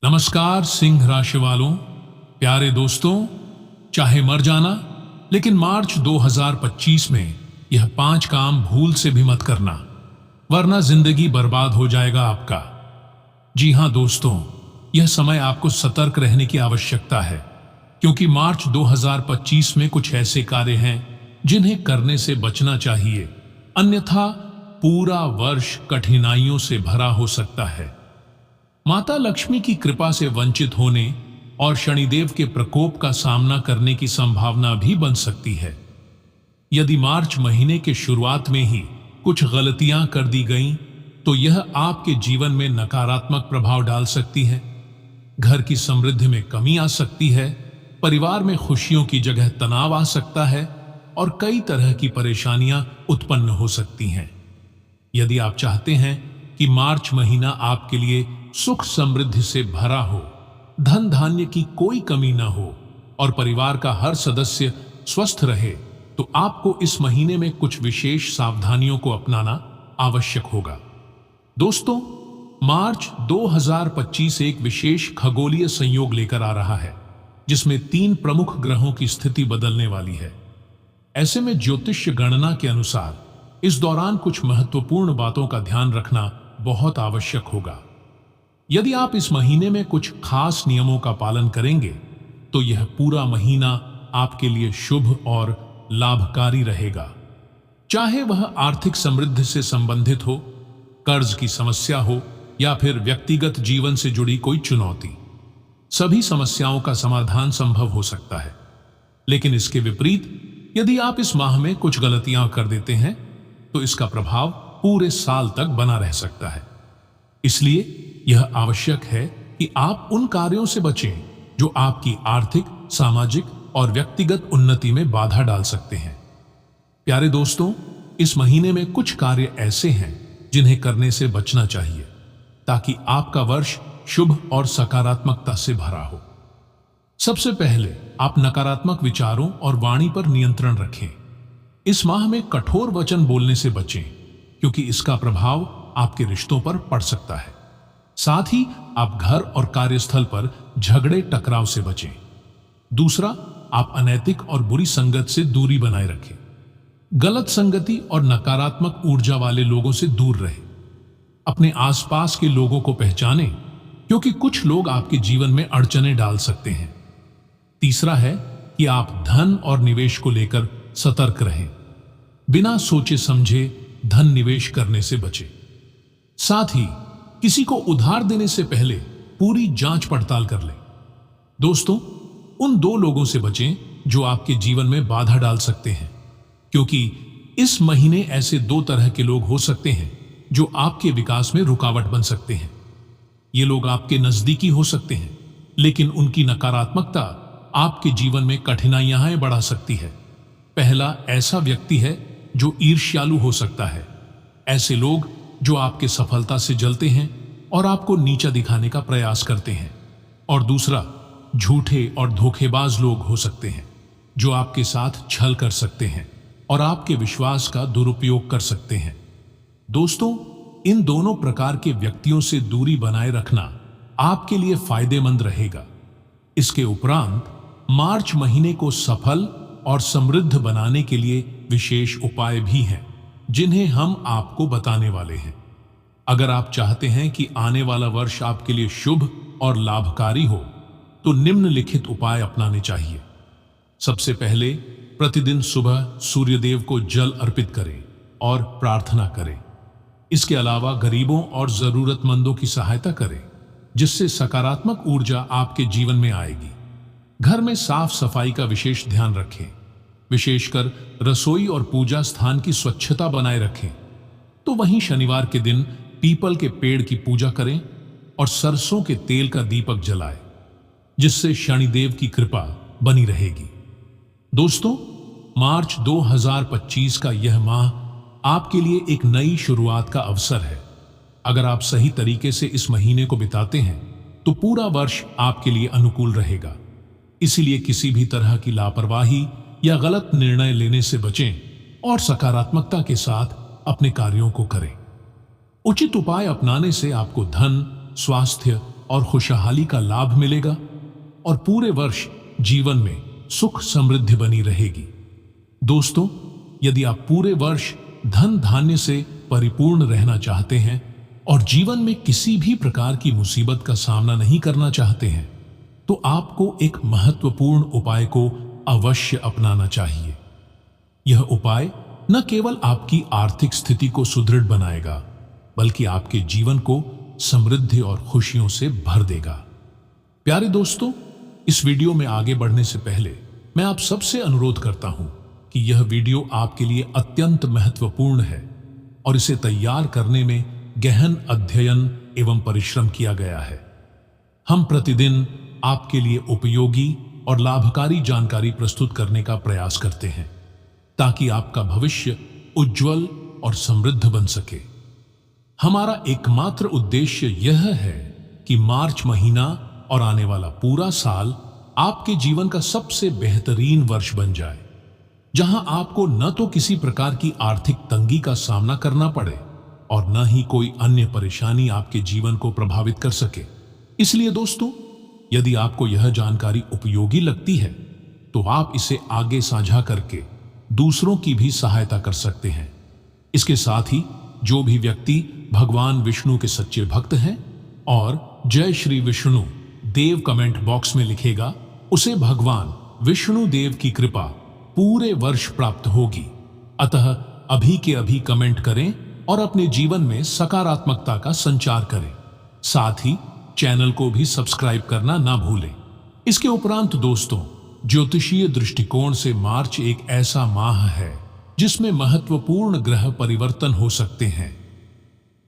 नमस्कार सिंह राशि वालों, प्यारे दोस्तों। चाहे मर जाना, लेकिन मार्च 2025 में यह 5 काम भूल से भी मत करना, वरना जिंदगी बर्बाद हो जाएगा आपका। जी हां दोस्तों, यह समय आपको सतर्क रहने की आवश्यकता है, क्योंकि मार्च 2025 में कुछ ऐसे कार्य हैं जिन्हें करने से बचना चाहिए, अन्यथा पूरा वर्ष कठिनाइयों से भरा हो सकता है। माता लक्ष्मी की कृपा से वंचित होने और शनिदेव के प्रकोप का सामना करने की संभावना भी बन सकती है। यदि मार्च महीने के शुरुआत में ही कुछ गलतियां कर दी गईं, तो यह आपके जीवन में नकारात्मक प्रभाव डाल सकती है। घर की समृद्धि में कमी आ सकती है, परिवार में खुशियों की जगह तनाव आ सकता है और कई तरह की परेशानियां उत्पन्न हो सकती हैं। यदि आप चाहते हैं कि मार्च महीना आपके लिए सुख समृद्धि से भरा हो, धन धान्य की कोई कमी न हो और परिवार का हर सदस्य स्वस्थ रहे, तो आपको इस महीने में कुछ विशेष सावधानियों को अपनाना आवश्यक होगा। दोस्तों, मार्च 2025 एक विशेष खगोलीय संयोग लेकर आ रहा है, जिसमें 3 प्रमुख ग्रहों की स्थिति बदलने वाली है। ऐसे में ज्योतिष गणना के अनुसार इस दौरान कुछ महत्वपूर्ण बातों का ध्यान रखना बहुत आवश्यक होगा। यदि आप इस महीने में कुछ खास नियमों का पालन करेंगे, तो यह पूरा महीना आपके लिए शुभ और लाभकारी रहेगा। चाहे वह आर्थिक समृद्धि से संबंधित हो, कर्ज की समस्या हो या फिर व्यक्तिगत जीवन से जुड़ी कोई चुनौती, सभी समस्याओं का समाधान संभव हो सकता है। लेकिन इसके विपरीत, यदि आप इस माह में कुछ गलतियां कर देते हैं, तो इसका प्रभाव पूरे साल तक बना रह सकता है। इसलिए यह आवश्यक है कि आप उन कार्यों से बचें जो आपकी आर्थिक, सामाजिक और व्यक्तिगत उन्नति में बाधा डाल सकते हैं। प्यारे दोस्तों, इस महीने में कुछ कार्य ऐसे हैं जिन्हें करने से बचना चाहिए, ताकि आपका वर्ष शुभ और सकारात्मकता से भरा हो। सबसे पहले, आप नकारात्मक विचारों और वाणी पर नियंत्रण रखें। इस माह में कठोर वचन बोलने से बचें, क्योंकि इसका प्रभाव आपके रिश्तों पर पड़ सकता है। साथ ही आप घर और कार्यस्थल पर झगड़े टकराव से बचें। दूसरा, आप अनैतिक और बुरी संगत से दूरी बनाए रखें। गलत संगति और नकारात्मक ऊर्जा वाले लोगों से दूर रहें। अपने आसपास के लोगों को पहचानें, क्योंकि कुछ लोग आपके जीवन में अड़चनें डाल सकते हैं। तीसरा है कि आप धन और निवेश को लेकर सतर्क रहें। बिना सोचे समझे धन निवेश करने से बचें। साथ ही किसी को उधार देने से पहले पूरी जांच पड़ताल कर लें। दोस्तों, उन 2 लोगों से बचें जो आपके जीवन में बाधा डाल सकते हैं, क्योंकि इस महीने ऐसे 2 तरह के लोग हो सकते हैं जो आपके विकास में रुकावट बन सकते हैं। ये लोग आपके नजदीकी हो सकते हैं, लेकिन उनकी नकारात्मकता आपके जीवन में कठिनाइयां बढ़ा सकती है। पहला ऐसा व्यक्ति है जो ईर्ष्यालु हो सकता है। ऐसे लोग जो आपके सफलता से जलते हैं और आपको नीचा दिखाने का प्रयास करते हैं। और दूसरा, झूठे और धोखेबाज लोग हो सकते हैं जो आपके साथ छल कर सकते हैं और आपके विश्वास का दुरुपयोग कर सकते हैं। दोस्तों, इन दोनों प्रकार के व्यक्तियों से दूरी बनाए रखना आपके लिए फायदेमंद रहेगा। इसके उपरांत मार्च महीने को सफल और समृद्ध बनाने के लिए विशेष उपाय भी हैं, जिन्हें हम आपको बताने वाले हैं। अगर आप चाहते हैं कि आने वाला वर्ष आपके लिए शुभ और लाभकारी हो, तो निम्नलिखित उपाय अपनाने चाहिए। सबसे पहले, प्रतिदिन सुबह सूर्यदेव को जल अर्पित करें और प्रार्थना करें। इसके अलावा गरीबों और जरूरतमंदों की सहायता करें, जिससे सकारात्मक ऊर्जा आपके जीवन में आएगी। घर में साफ सफाई का विशेष ध्यान रखें, विशेषकर रसोई और पूजा स्थान की स्वच्छता बनाए रखें। तो वहीं शनिवार के दिन पीपल के पेड़ की पूजा करें और सरसों के तेल का दीपक जलाएं, जिससे शनिदेव की कृपा बनी रहेगी। दोस्तों, मार्च 2025 का यह माह आपके लिए एक नई शुरुआत का अवसर है। अगर आप सही तरीके से इस महीने को बिताते हैं, तो पूरा वर्ष आपके लिए अनुकूल रहेगा। इसीलिए किसी भी तरह की लापरवाही या गलत निर्णय लेने से बचें और सकारात्मकता के साथ अपने कार्यों को करें। उचित उपाय अपनाने से आपको धन, स्वास्थ्य और खुशहाली का लाभ मिलेगा और पूरे वर्ष जीवन में सुख समृद्धि बनी रहेगी। दोस्तों, यदि आप पूरे वर्ष धन धान्य से परिपूर्ण रहना चाहते हैं और जीवन में किसी भी प्रकार की मुसीबत का सामना नहीं करना चाहते हैं, तो आपको एक महत्वपूर्ण उपाय को अवश्य अपनाना चाहिए। यह उपाय न केवल आपकी आर्थिक स्थिति को सुदृढ़ बनाएगा, बल्कि आपके जीवन को समृद्धि और खुशियों से भर देगा। प्यारे दोस्तों, इस वीडियो में आगे बढ़ने से पहले मैं आप सबसे अनुरोध करता हूं कि यह वीडियो आपके लिए अत्यंत महत्वपूर्ण है और इसे तैयार करने में गहन अध्ययन एवं परिश्रम किया गया है। हम प्रतिदिन आपके लिए उपयोगी और लाभकारी जानकारी प्रस्तुत करने का प्रयास करते हैं ताकि आपका भविष्य उज्जवल और समृद्ध बन सके। हमारा एकमात्र उद्देश्य यह है कि मार्च महीना और आने वाला पूरा साल आपके जीवन का सबसे बेहतरीन वर्ष बन जाए, जहां आपको न तो किसी प्रकार की आर्थिक तंगी का सामना करना पड़े और न ही कोई अन्य परेशानी आपके जीवन को प्रभावित कर सके। इसलिए दोस्तों, यदि आपको यह जानकारी उपयोगी लगती है तो आप इसे आगे साझा करके दूसरों की भी सहायता कर सकते हैं। इसके साथ ही जो भी व्यक्ति भगवान विष्णु के सच्चे भक्त हैं और जय श्री विष्णु देव कमेंट बॉक्स में लिखेगा, उसे भगवान विष्णु देव की कृपा पूरे वर्ष प्राप्त होगी। अतः अभी के अभी कमेंट करें और अपने जीवन में सकारात्मकता का संचार करें। साथ ही चैनल को भी सब्सक्राइब करना ना भूलें। इसके उपरांत दोस्तों, ज्योतिषीय दृष्टिकोण से मार्च एक ऐसा माह है जिसमें महत्वपूर्ण ग्रह परिवर्तन हो सकते हैं।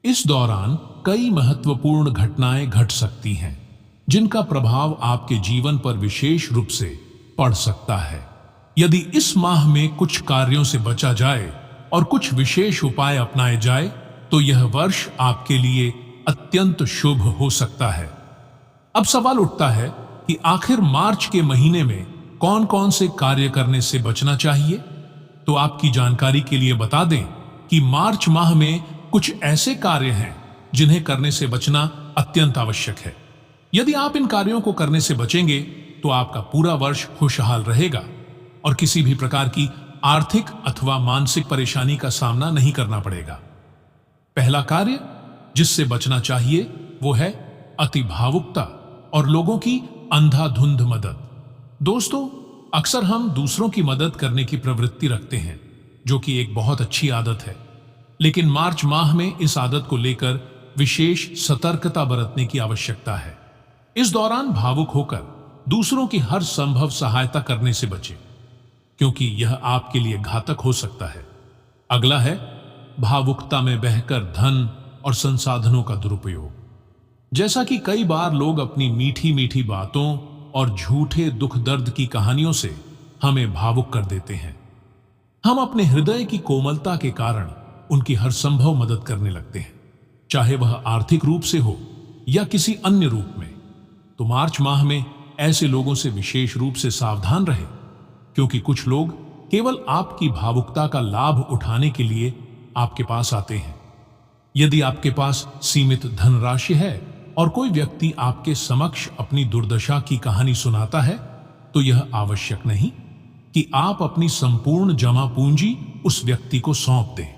इस दौरान कई महत्वपूर्ण घटनाएं घट सकती हैं, जिनका प्रभाव आपके जीवन पर विशेष रूप से पड़ सकता है। यदि इस माह में कुछ कार्यों से बचा जाए और कुछ विशेष उपाय अपनाए जाए तो यह वर्ष आपके लिए अत्यंत शुभ हो सकता है। अब सवाल उठता है कि आखिर मार्च के महीने में कौन कौन से कार्य करने से बचना चाहिए। तो आपकी जानकारी के लिए बता दें कि मार्च माह में कुछ ऐसे कार्य हैं जिन्हें करने से बचना अत्यंत आवश्यक है। यदि आप इन कार्यों को करने से बचेंगे तो आपका पूरा वर्ष खुशहाल रहेगा और किसी भी प्रकार की आर्थिक अथवा मानसिक परेशानी का सामना नहीं करना पड़ेगा। पहला कार्य जिससे बचना चाहिए वो है अति भावुकता और लोगों की अंधाधुंध मदद। दोस्तों, अक्सर हम दूसरों की मदद करने की प्रवृत्ति रखते हैं, जो कि एक बहुत अच्छी आदत है, लेकिन मार्च माह में इस आदत को लेकर विशेष सतर्कता बरतने की आवश्यकता है। इस दौरान भावुक होकर दूसरों की हर संभव सहायता करने से बचें, क्योंकि यह आपके लिए घातक हो सकता है। अगला है भावुकता में बहकर धन और संसाधनों का दुरुपयोग। जैसा कि कई बार लोग अपनी मीठी मीठी बातों और झूठे दुख दर्द की कहानियों से हमें भावुक कर देते हैं। हम अपने हृदय की कोमलता के कारण उनकी हर संभव मदद करने लगते हैं, चाहे वह आर्थिक रूप से हो या किसी अन्य रूप में। तो मार्च माह में ऐसे लोगों से विशेष रूप से सावधान रहें, क्योंकि कुछ लोग केवल आपकी भावुकता का लाभ उठाने के लिए आपके पास आते हैं। यदि आपके पास सीमित धनराशि है और कोई व्यक्ति आपके समक्ष अपनी दुर्दशा की कहानी सुनाता है, तो यह आवश्यक नहीं कि आप अपनी संपूर्ण जमा पूंजी उस व्यक्ति को सौंप दें।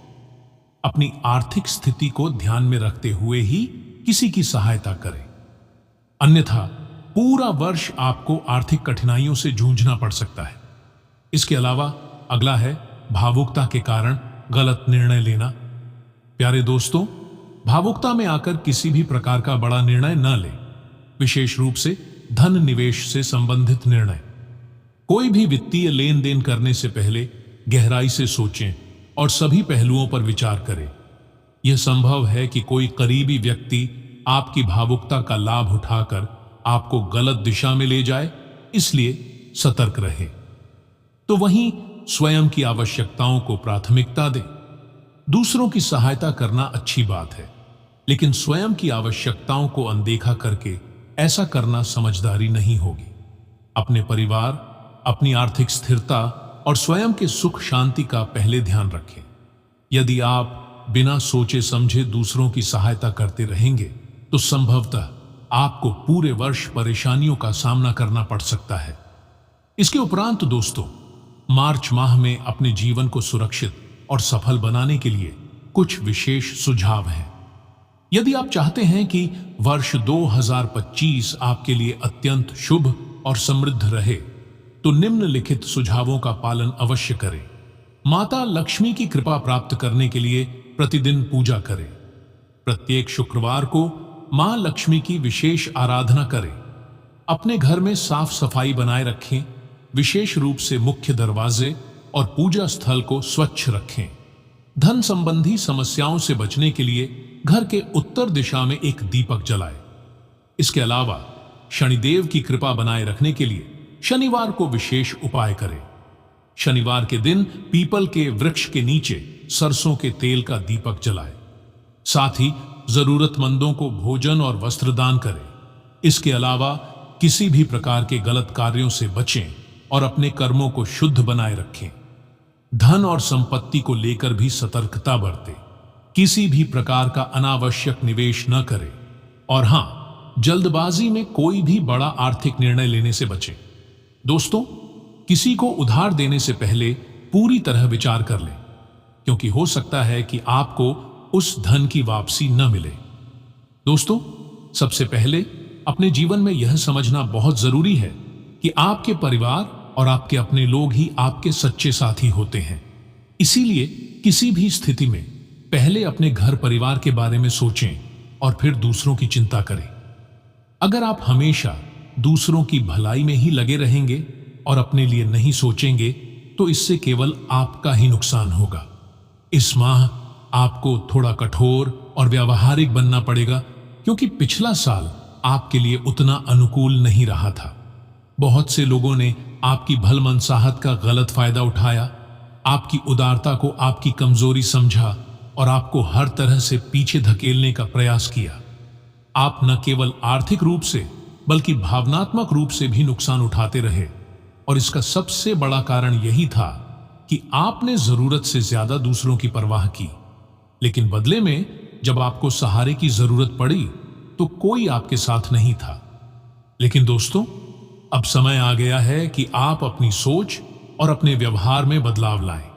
अपनी आर्थिक स्थिति को ध्यान में रखते हुए ही किसी की सहायता करें, अन्यथा पूरा वर्ष आपको आर्थिक कठिनाइयों से जूझना पड़ सकता है। इसके अलावा अगला है भावुकता के कारण गलत निर्णय लेना। प्यारे दोस्तों, भावुकता में आकर किसी भी प्रकार का बड़ा निर्णय न लें, विशेष रूप से धन निवेश से संबंधित निर्णय। कोई भी वित्तीय लेन देन करने से पहले गहराई से सोचें और सभी पहलुओं पर विचार करें। यह संभव है कि कोई करीबी व्यक्ति आपकी भावुकता का लाभ उठाकर आपको गलत दिशा में ले जाए, इसलिए सतर्क रहें। तो वहीं स्वयं की आवश्यकताओं को प्राथमिकता दें। दूसरों की सहायता करना अच्छी बात है, लेकिन स्वयं की आवश्यकताओं को अनदेखा करके ऐसा करना समझदारी नहीं होगी। अपने परिवार, अपनी आर्थिक स्थिरता और स्वयं के सुख शांति का पहले ध्यान रखें। यदि आप बिना सोचे समझे दूसरों की सहायता करते रहेंगे तो संभवतः आपको पूरे वर्ष परेशानियों का सामना करना पड़ सकता है। इसके उपरांत दोस्तों, मार्च माह में अपने जीवन को सुरक्षित और सफल बनाने के लिए कुछ विशेष सुझाव हैं। यदि आप चाहते हैं कि वर्ष 2025 आपके लिए अत्यंत शुभ और समृद्ध रहे, तो निम्नलिखित सुझावों का पालन अवश्य करें। माता लक्ष्मी की कृपा प्राप्त करने के लिए प्रतिदिन पूजा करें। प्रत्येक शुक्रवार को मां लक्ष्मी की विशेष आराधना करें। अपने घर में साफ सफाई बनाए रखें, विशेष रूप से मुख्य दरवाजे और पूजा स्थल को स्वच्छ रखें। धन संबंधी समस्याओं से बचने के लिए घर के उत्तर दिशा में एक दीपक जलाएं। इसके अलावा शनिदेव की कृपा बनाए रखने के लिए शनिवार को विशेष उपाय करें। शनिवार के दिन पीपल के वृक्ष के नीचे सरसों के तेल का दीपक जलाएं। साथ ही जरूरतमंदों को भोजन और वस्त्र दान करें। इसके अलावा किसी भी प्रकार के गलत कार्यों से बचें और अपने कर्मों को शुद्ध बनाए रखें। धन और संपत्ति को लेकर भी सतर्कता बरतें। किसी भी प्रकार का अनावश्यक निवेश न करें और हां, जल्दबाजी में कोई भी बड़ा आर्थिक निर्णय लेने से बचें। दोस्तों, किसी को उधार देने से पहले पूरी तरह विचार कर लें, क्योंकि हो सकता है कि आपको उस धन की वापसी न मिले। दोस्तों, सबसे पहले अपने जीवन में यह समझना बहुत जरूरी है कि आपके परिवार और आपके अपने लोग ही आपके सच्चे साथी होते हैं। इसीलिए किसी भी स्थिति में पहले अपने घर परिवार के बारे में सोचें और फिर दूसरों की चिंता करें। अगर आप हमेशा दूसरों की भलाई में ही लगे रहेंगे और अपने लिए नहीं सोचेंगे, तो इससे केवल आपका ही नुकसान होगा। इस माह आपको थोड़ा कठोर और व्यावहारिक बनना पड़ेगा, क्योंकि पिछला साल आपके लिए उतना अनुकूल नहीं रहा था। बहुत से लोगों ने आपकी भलमनसाहत का गलत फायदा उठाया, आपकी उदारता को आपकी कमजोरी समझा और आपको हर तरह से पीछे धकेलने का प्रयास किया। आप न केवल आर्थिक रूप से बल्कि भावनात्मक रूप से भी नुकसान उठाते रहे, और इसका सबसे बड़ा कारण यही था कि आपने जरूरत से ज्यादा दूसरों की परवाह की। लेकिन बदले में जब आपको सहारे की जरूरत पड़ी तो कोई आपके साथ नहीं था। लेकिन दोस्तों, अब समय आ गया है कि आप अपनी सोच और अपने व्यवहार में बदलाव लाएं।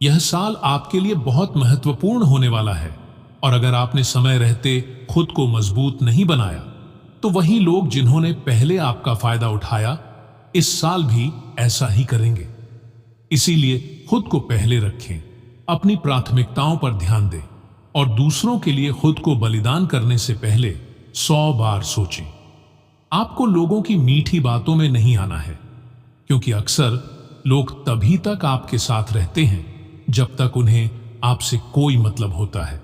यह साल आपके लिए बहुत महत्वपूर्ण होने वाला है, और अगर आपने समय रहते खुद को मजबूत नहीं बनाया, तो वही लोग जिन्होंने पहले आपका फायदा उठाया, इस साल भी ऐसा ही करेंगे। इसीलिए खुद को पहले रखें, अपनी प्राथमिकताओं पर ध्यान दें और दूसरों के लिए खुद को बलिदान करने से पहले 100 बार सोचें। आपको लोगों की मीठी बातों में नहीं आना है, क्योंकि अक्सर लोग तभी तक आपके साथ रहते हैं जब तक उन्हें आपसे कोई मतलब होता है।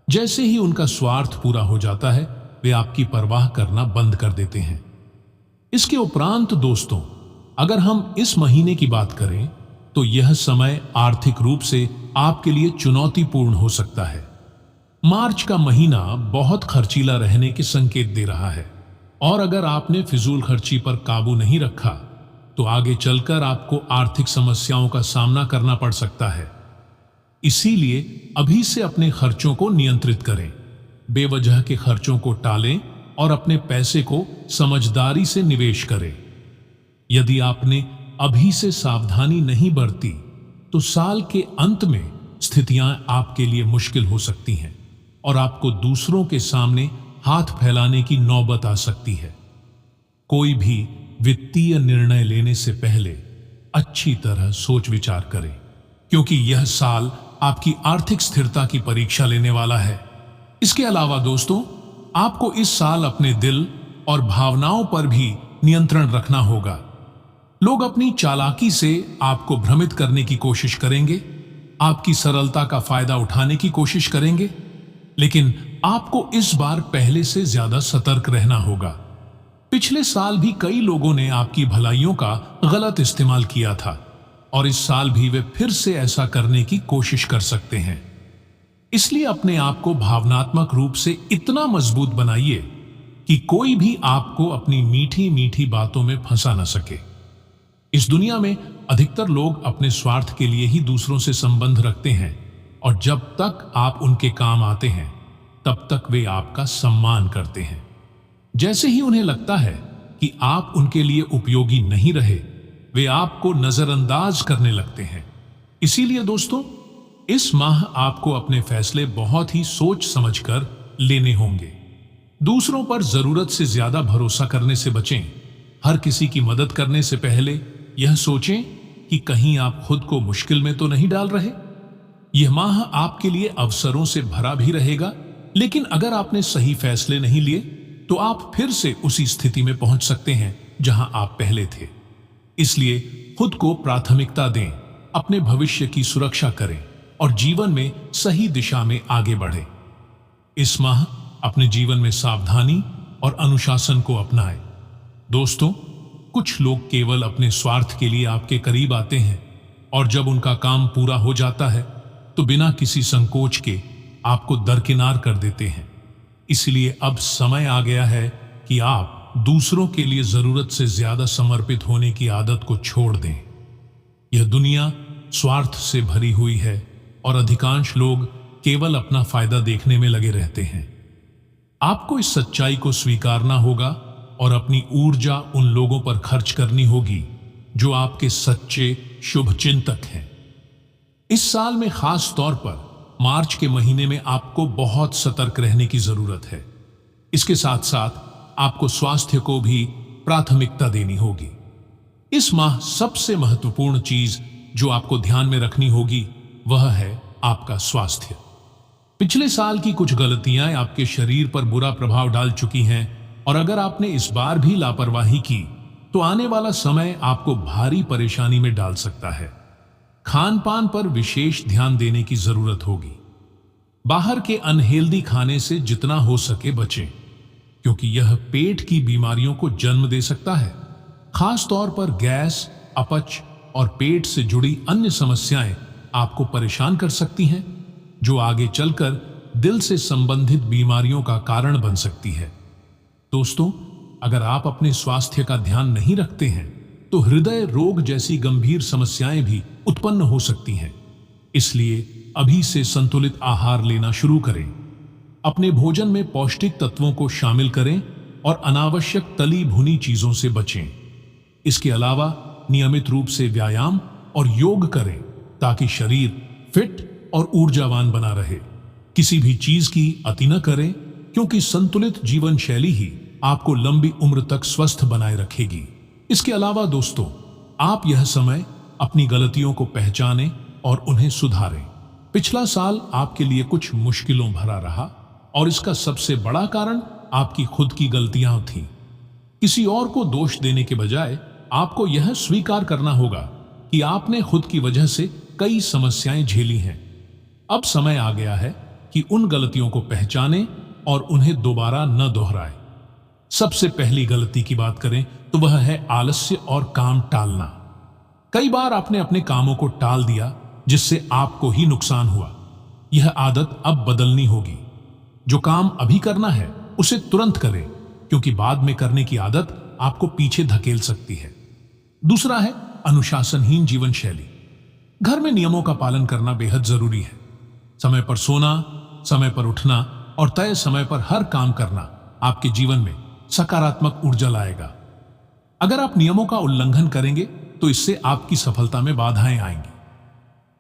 जैसे ही उनका स्वार्थ पूरा हो जाता है, वे आपकी परवाह करना बंद कर देते हैं। इसके उपरांत दोस्तों, अगर हम इस महीने की बात करें, तो यह समय आर्थिक रूप से आपके लिए चुनौतीपूर्ण हो सकता है। मार्च का महीना बहुत खर्चीला रहने के संकेत दे रहा है, और अगर आपने फिजूल खर्ची पर काबू नहीं रखा, तो आगे चलकर आपको आर्थिक समस्याओं का सामना करना पड़ सकता है। इसीलिए अभी से अपने खर्चों को नियंत्रित करें, बेवजह के खर्चों को टालें और अपने पैसे को समझदारी से निवेश करें। यदि आपने अभी से सावधानी नहीं बरती, तो साल के अंत में स्थितियां आपके लिए मुश्किल हो सकती हैं और आपको दूसरों के सामने हाथ फैलाने की नौबत आ सकती है। कोई भी वित्तीय निर्णय लेने से पहले अच्छी तरह सोच विचार करें, क्योंकि यह साल आपकी आर्थिक स्थिरता की परीक्षा लेने वाला है। इसके अलावा दोस्तों, आपको इस साल अपने दिल और भावनाओं पर भी नियंत्रण रखना होगा। लोग अपनी चालाकी से आपको भ्रमित करने की कोशिश करेंगे, आपकी सरलता का फायदा उठाने की कोशिश करेंगे, लेकिन आपको इस बार पहले से ज्यादा सतर्क रहना होगा। पिछले साल भी कई लोगों ने आपकी भलाइयों का गलत इस्तेमाल किया था, और इस साल भी वे फिर से ऐसा करने की कोशिश कर सकते हैं। इसलिए अपने आप को भावनात्मक रूप से इतना मजबूत बनाइए कि कोई भी आपको अपनी मीठी मीठी बातों में फंसा न सके। इस दुनिया में अधिकतर लोग अपने स्वार्थ के लिए ही दूसरों से संबंध रखते हैं, और जब तक आप उनके काम आते हैं, तब तक वे आपका सम्मान करते हैं। जैसे ही उन्हें लगता है कि आप उनके लिए उपयोगी नहीं रहे, वे आपको नजरअंदाज करने लगते हैं। इसीलिए दोस्तों, इस माह आपको अपने फैसले बहुत ही सोच समझकर लेने होंगे। दूसरों पर जरूरत से ज्यादा भरोसा करने से बचें। हर किसी की मदद करने से पहले यह सोचें कि कहीं आप खुद को मुश्किल में तो नहीं डाल रहे। यह माह आपके लिए अवसरों से भरा भी रहेगा, लेकिन अगर आपने सही फैसले नहीं लिए तो आप फिर से उसी स्थिति में पहुंच सकते हैं जहां आप पहले थे। इसलिए खुद को प्राथमिकता दें, अपने भविष्य की सुरक्षा करें और जीवन में सही दिशा में आगे बढ़ें। इस माह अपने जीवन में सावधानी और अनुशासन को अपनाएं। दोस्तों, कुछ लोग केवल अपने स्वार्थ के लिए आपके करीब आते हैं और जब उनका काम पूरा हो जाता है तो बिना किसी संकोच के आपको दरकिनार कर देते हैं। इसलिए अब समय आ गया है कि आप दूसरों के लिए जरूरत से ज्यादा समर्पित होने की आदत को छोड़ दें। यह दुनिया स्वार्थ से भरी हुई है और अधिकांश लोग केवल अपना फायदा देखने में लगे रहते हैं। आपको इस सच्चाई को स्वीकारना होगा और अपनी ऊर्जा उन लोगों पर खर्च करनी होगी जो आपके सच्चे शुभचिंतक हैं। इस साल में खास तौर पर मार्च के महीने में आपको बहुत सतर्क रहने की जरूरत है। इसके साथ साथ आपको स्वास्थ्य को भी प्राथमिकता देनी होगी। इस माह सबसे महत्वपूर्ण चीज जो आपको ध्यान में रखनी होगी वह है आपका स्वास्थ्य। पिछले साल की कुछ गलतियां आपके शरीर पर बुरा प्रभाव डाल चुकी हैं और अगर आपने इस बार भी लापरवाही की तो आने वाला समय आपको भारी परेशानी में डाल सकता है। खान पान पर विशेष ध्यान देने की जरूरत होगी। बाहर के अनहेल्दी खाने से जितना हो सके बचें, क्योंकि यह पेट की बीमारियों को जन्म दे सकता है। खास तौर पर गैस, अपच और पेट से जुड़ी अन्य समस्याएं आपको परेशान कर सकती हैं, जो आगे चलकर दिल से संबंधित बीमारियों का कारण बन सकती है। दोस्तों, अगर आप अपने स्वास्थ्य का ध्यान नहीं रखते हैं तो हृदय रोग जैसी गंभीर समस्याएं भी उत्पन्न हो सकती हैं। इसलिए अभी से संतुलित आहार लेना शुरू करें। अपने भोजन में पौष्टिक तत्वों को शामिल करें और अनावश्यक तली भुनी चीजों से बचें। इसके अलावा नियमित रूप से व्यायाम और योग करें ताकि शरीर फिट और ऊर्जावान बना रहे। किसी भी चीज की अति न करें, क्योंकि संतुलित जीवन शैली ही आपको लंबी उम्र तक स्वस्थ बनाए रखेगी। इसके अलावा दोस्तों, आप यह समय अपनी गलतियों को पहचानें और उन्हें सुधारें। पिछला साल आपके लिए कुछ मुश्किलों भरा रहा और इसका सबसे बड़ा कारण आपकी खुद की गलतियां थीं। किसी और को दोष देने के बजाय आपको यह स्वीकार करना होगा कि आपने खुद की वजह से कई समस्याएं झेली हैं। अब समय आ गया है कि उन गलतियों को पहचानें और उन्हें दोबारा न दोहराएं। सबसे पहली गलती की बात करें तो वह है आलस्य और काम टालना। कई बार आपने अपने कामों को टाल दिया जिससे आपको ही नुकसान हुआ। यह आदत अब बदलनी होगी। जो काम अभी करना है उसे तुरंत करें, क्योंकि बाद में करने की आदत आपको पीछे धकेल सकती है। दूसरा है अनुशासनहीन जीवन शैली। घर में नियमों का पालन करना बेहद जरूरी है। समय पर सोना, समय पर उठना और तय समय पर हर काम करना आपके जीवन में सकारात्मक ऊर्जा लाएगा। अगर आप नियमों का उल्लंघन करेंगे तो इससे आपकी सफलता में बाधाएं आएंगी।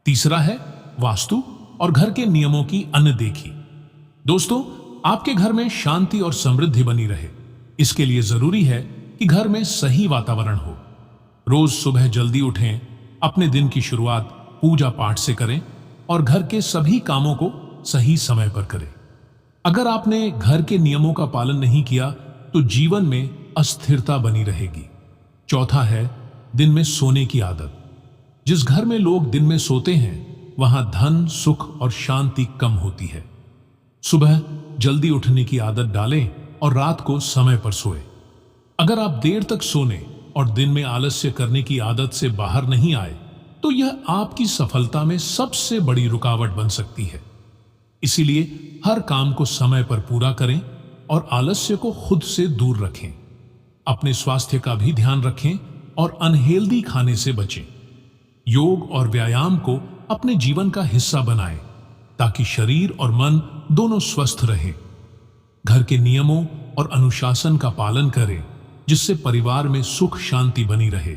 तीसरा है वास्तु और घर के नियमों की अनदेखी। दोस्तों, आपके घर में शांति और समृद्धि बनी रहे, इसके लिए जरूरी है कि घर में सही वातावरण हो। रोज सुबह जल्दी उठें, अपने दिन की शुरुआत पूजा पाठ से करें और घर के सभी कामों को सही समय पर करें। अगर आपने घर के नियमों का पालन नहीं किया तो जीवन में अस्थिरता बनी रहेगी। चौथा है दिन में सोने की आदत। जिस घर में लोग दिन में सोते हैं वहां धन, सुख और शांति कम होती है। सुबह जल्दी उठने की आदत डालें और रात को समय पर सोएं। अगर आप देर तक सोने और दिन में आलस्य करने की आदत से बाहर नहीं आए तो यह आपकी सफलता में सबसे बड़ी रुकावट बन सकती है। इसीलिए हर काम को समय पर पूरा करें और आलस्य को खुद से दूर रखें। अपने स्वास्थ्य का भी ध्यान रखें और अनहेल्दी खाने से बचें। योग और व्यायाम को अपने जीवन का हिस्सा बनाएं ताकि शरीर और मन दोनों स्वस्थ रहें। घर के नियमों और अनुशासन का पालन करें, जिससे परिवार में सुख शांति बनी रहे।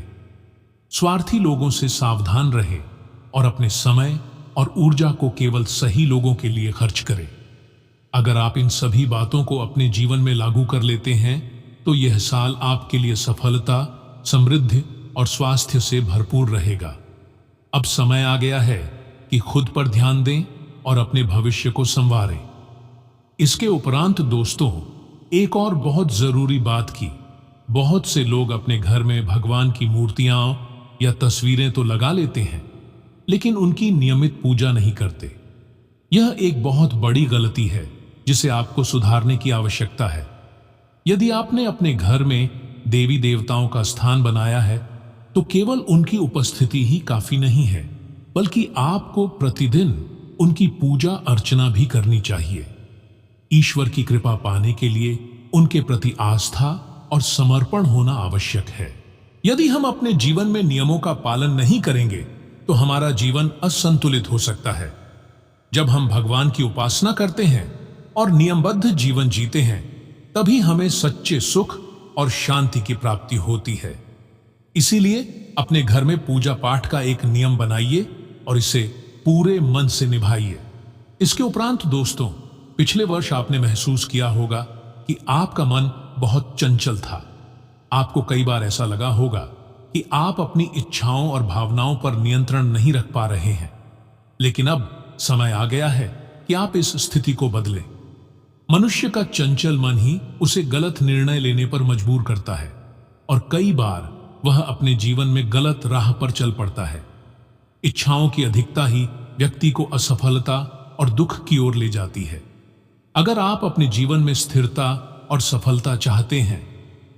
स्वार्थी लोगों से सावधान रहे और अपने समय और ऊर्जा को केवल सही लोगों के लिए खर्च करें। अगर आप इन सभी बातों को अपने जीवन में लागू कर लेते हैं तो यह साल आपके लिए सफलता, समृद्धि और स्वास्थ्य से भरपूर रहेगा। अब समय आ गया है कि खुद पर ध्यान दें और अपने भविष्य को संवारें। इसके उपरांत दोस्तों, एक और बहुत जरूरी बात की, बहुत से लोग अपने घर में भगवान की मूर्तियां या तस्वीरें तो लगा लेते हैं, लेकिन उनकी नियमित पूजा नहीं करते। यह एक बहुत बड़ी गलती है जिसे आपको सुधारने की आवश्यकता है। यदि आपने अपने घर में देवी देवताओं का स्थान बनाया है तो केवल उनकी उपस्थिति ही काफी नहीं है, बल्कि आपको प्रतिदिन उनकी पूजा अर्चना भी करनी चाहिए। ईश्वर की कृपा पाने के लिए उनके प्रति आस्था और समर्पण होना आवश्यक है। यदि हम अपने जीवन में नियमों का पालन नहीं करेंगे तो हमारा जीवन असंतुलित हो सकता है। जब हम भगवान की उपासना करते हैं और नियमबद्ध जीवन जीते हैं, तभी हमें सच्चे सुख और शांति की प्राप्ति होती है। इसीलिए अपने घर में पूजा पाठ का एक नियम बनाइए और इसे पूरे मन से निभाइए। इसके उपरांत दोस्तों, पिछले वर्ष आपने महसूस किया होगा कि आपका मन बहुत चंचल था। आपको कई बार ऐसा लगा होगा कि आप अपनी इच्छाओं और भावनाओं पर नियंत्रण नहीं रख पा रहे हैं। लेकिन अब समय आ गया है कि आप इस स्थिति को बदलें। मनुष्य का चंचल मन ही उसे गलत निर्णय लेने पर मजबूर करता है और कई बार वह अपने जीवन में गलत राह पर चल पड़ता है। इच्छाओं की अधिकता ही व्यक्ति को असफलता और दुख की ओर ले जाती है। अगर आप अपने जीवन में स्थिरता और सफलता चाहते हैं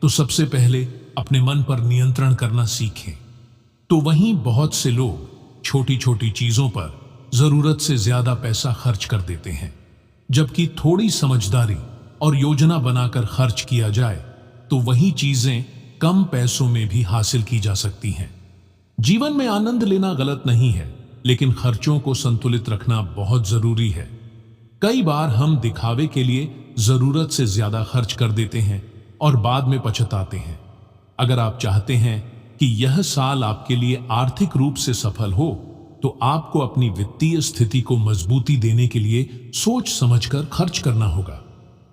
तो सबसे पहले अपने मन पर नियंत्रण करना सीखें। तो वहीं बहुत से लोग छोटी छोटी चीजों पर जरूरत से ज्यादा पैसा खर्च कर देते हैं, जबकि थोड़ी समझदारी और योजना बनाकर खर्च किया जाए तो वही चीजें कम पैसों में भी हासिल की जा सकती हैं। जीवन में आनंद लेना गलत नहीं है, लेकिन खर्चों को संतुलित रखना बहुत जरूरी है। कई बार हम दिखावे के लिए जरूरत से ज्यादा खर्च कर देते हैं और बाद में पछताते हैं। अगर आप चाहते हैं कि यह साल आपके लिए आर्थिक रूप से सफल हो तो आपको अपनी वित्तीय स्थिति को मजबूती देने के लिए सोच समझकर खर्च करना होगा।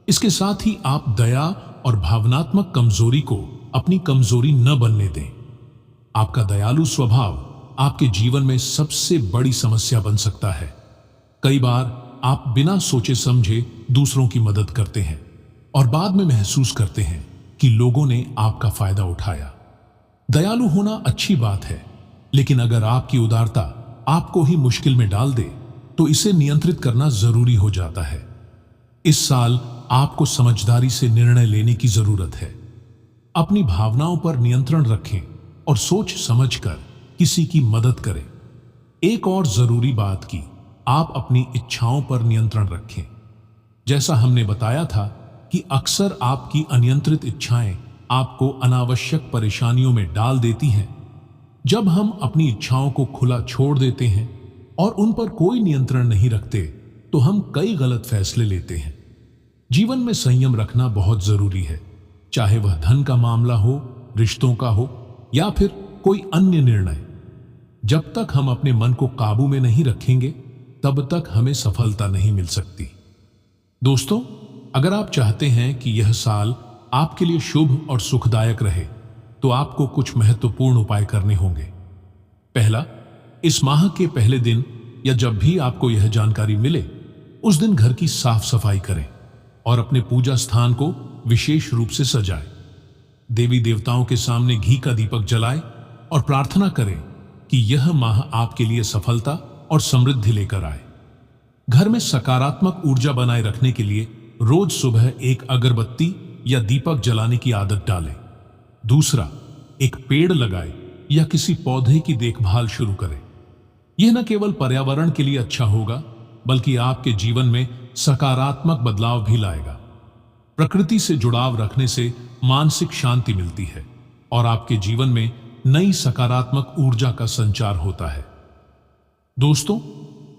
इसके साथ ही आप दया और भावनात्मक कमजोरी को अपनी कमजोरी न बनने दें। आपका दयालु स्वभाव आपके जीवन में सबसे बड़ी समस्या बन सकता है। कई बार आप बिना सोचे समझे दूसरों की मदद करते हैं और बाद में महसूस करते हैं कि लोगों ने आपका फायदा उठाया। दयालु होना अच्छी बात है, लेकिन अगर आपकी उदारता आपको ही मुश्किल में डाल दे तो इसे नियंत्रित करना जरूरी हो जाता है। इस साल आपको समझदारी से निर्णय लेने की जरूरत है। अपनी भावनाओं पर नियंत्रण रखें और सोच समझकर किसी की मदद करें। एक और जरूरी बात की, आप अपनी इच्छाओं पर नियंत्रण रखें। जैसा हमने बताया था कि अक्सर आपकी अनियंत्रित इच्छाएं आपको अनावश्यक परेशानियों में डाल देती हैं। जब हम अपनी इच्छाओं को खुला छोड़ देते हैं और उन पर कोई नियंत्रण नहीं रखते तो हम कई गलत फैसले लेते हैं। जीवन में संयम रखना बहुत जरूरी है, चाहे वह धन का मामला हो, रिश्तों का हो या फिर कोई अन्य निर्णय। जब तक हम अपने मन को काबू में नहीं रखेंगे तब तक हमें सफलता नहीं मिल सकती। दोस्तों, अगर आप चाहते हैं कि यह साल आपके लिए शुभ और सुखदायक रहे तो आपको कुछ महत्वपूर्ण उपाय करने होंगे। पहला, इस माह के पहले दिन या जब भी आपको यह जानकारी मिले उस दिन घर की साफ सफाई करें और अपने पूजा स्थान को विशेष रूप से सजाएं। देवी देवताओं के सामने घी का दीपक जलाएं और प्रार्थना करें कि यह माह आपके लिए सफलता और समृद्धि लेकर आए। घर में सकारात्मक ऊर्जा बनाए रखने के लिए रोज सुबह एक अगरबत्ती या दीपक जलाने की आदत डालें। दूसरा, एक पेड़ लगाएं या किसी पौधे की देखभाल शुरू करें। यह न केवल पर्यावरण के लिए अच्छा होगा, बल्कि आपके जीवन में सकारात्मक बदलाव भी लाएगा। प्रकृति से जुड़ाव रखने से मानसिक शांति मिलती है और आपके जीवन में नई सकारात्मक ऊर्जा का संचार होता है। दोस्तों,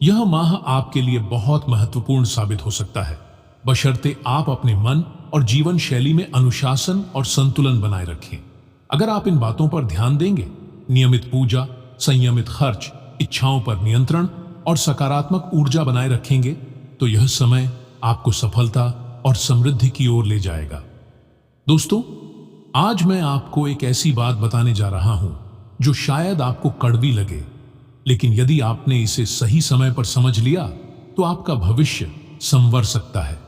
यह माह आपके लिए बहुत महत्वपूर्ण साबित हो सकता है, बशर्ते आप अपने मन और जीवन शैली में अनुशासन और संतुलन बनाए रखें। अगर आप इन बातों पर ध्यान देंगे, नियमित पूजा, संयमित खर्च, इच्छाओं पर नियंत्रण और सकारात्मक ऊर्जा बनाए रखेंगे, तो यह समय आपको सफलता और समृद्धि की ओर ले जाएगा। दोस्तों, आज मैं आपको एक ऐसी बात बताने जा रहा हूं जो शायद आपको कड़वी लगे, लेकिन यदि आपने इसे सही समय पर समझ लिया तो आपका भविष्य संवर सकता है।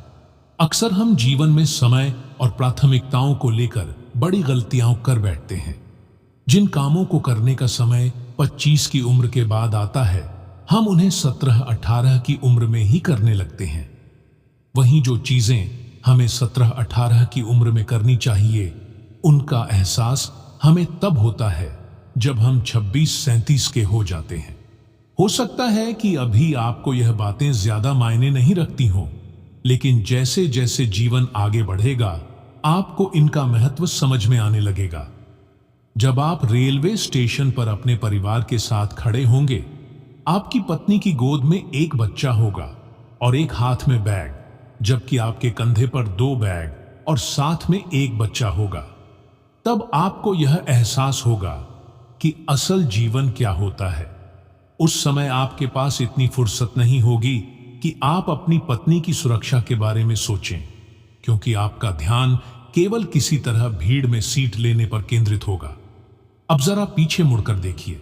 अक्सर हम जीवन में समय और प्राथमिकताओं को लेकर बड़ी गलतियां कर बैठते हैं। जिन कामों को करने का समय 25 की उम्र के बाद आता है, हम उन्हें 17-18 की उम्र में ही करने लगते हैं। वहीं जो चीजें हमें 17-18 की उम्र में करनी चाहिए, उनका एहसास हमें तब होता है जब हम 26-37 के हो जाते हैं। हो सकता है कि अभी आपको यह बातें ज्यादा मायने नहीं रखती हों, लेकिन जैसे जैसे जीवन आगे बढ़ेगा, आपको इनका महत्व समझ में आने लगेगा। जब आप रेलवे स्टेशन पर अपने परिवार के साथ खड़े होंगे, आपकी पत्नी की गोद में एक बच्चा होगा और एक हाथ में बैग, जबकि आपके कंधे पर 2 बैग और साथ में एक बच्चा होगा, तब आपको यह एहसास होगा कि असल जीवन क्या होता है। उस समय आपके पास इतनी फुर्सत नहीं होगी कि आप अपनी पत्नी की सुरक्षा के बारे में सोचें, क्योंकि आपका ध्यान केवल किसी तरह भीड़ में सीट लेने पर केंद्रित होगा। अब जरा पीछे मुड़कर देखिए,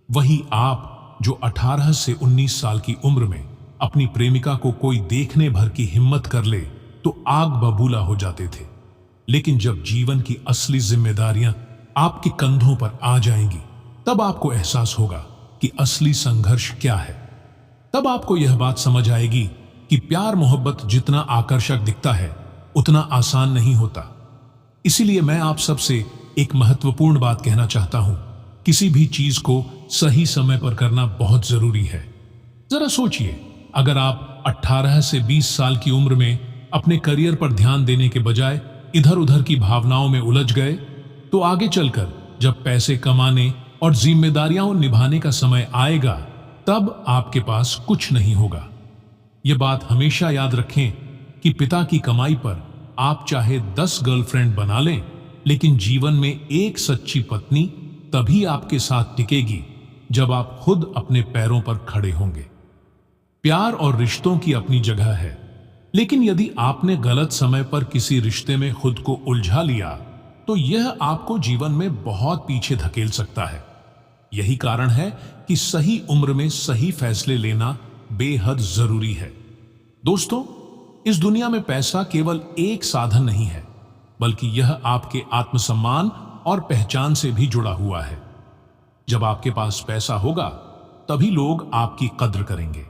वही आप जो 18 से 19 साल की उम्र में अपनी प्रेमिका को कोई देखने भर की हिम्मत कर ले तो आग बबूला हो जाते थे, लेकिन जब जीवन की असली जिम्मेदारियां आपके कंधों पर आ जाएंगी, तब आपको एहसास होगा कि असली संघर्ष क्या है। तब आपको यह बात समझ आएगी कि प्यार मोहब्बत जितना आकर्षक दिखता है, उतना आसान नहीं होता। इसीलिए मैं आप सबसे एक महत्वपूर्ण बात कहना चाहता हूं, किसी भी चीज को सही समय पर करना बहुत जरूरी है। जरा सोचिए, अगर आप 18 से 20 साल की उम्र में अपने करियर पर ध्यान देने के बजाय इधर उधर की भावनाओं में उलझ गए, तो आगे चलकर जब पैसे कमाने और जिम्मेदारियां निभाने का समय आएगा, तब आपके पास कुछ नहीं होगा। यह बात हमेशा याद रखें कि पिता की कमाई पर आप चाहे 10 गर्लफ्रेंड बना लें, लेकिन जीवन में एक सच्ची पत्नी तभी आपके साथ टिकेगी जब आप खुद अपने पैरों पर खड़े होंगे। प्यार और रिश्तों की अपनी जगह है, लेकिन यदि आपने गलत समय पर किसी रिश्ते में खुद को उलझा लिया, तो यह आपको जीवन में बहुत पीछे धकेल सकता है। यही कारण है कि सही उम्र में सही फैसले लेना बेहद जरूरी है। दोस्तों, इस दुनिया में पैसा केवल एक साधन नहीं है, बल्कि यह आपके आत्मसम्मान और पहचान से भी जुड़ा हुआ है। जब आपके पास पैसा होगा, तभी लोग आपकी कद्र करेंगे।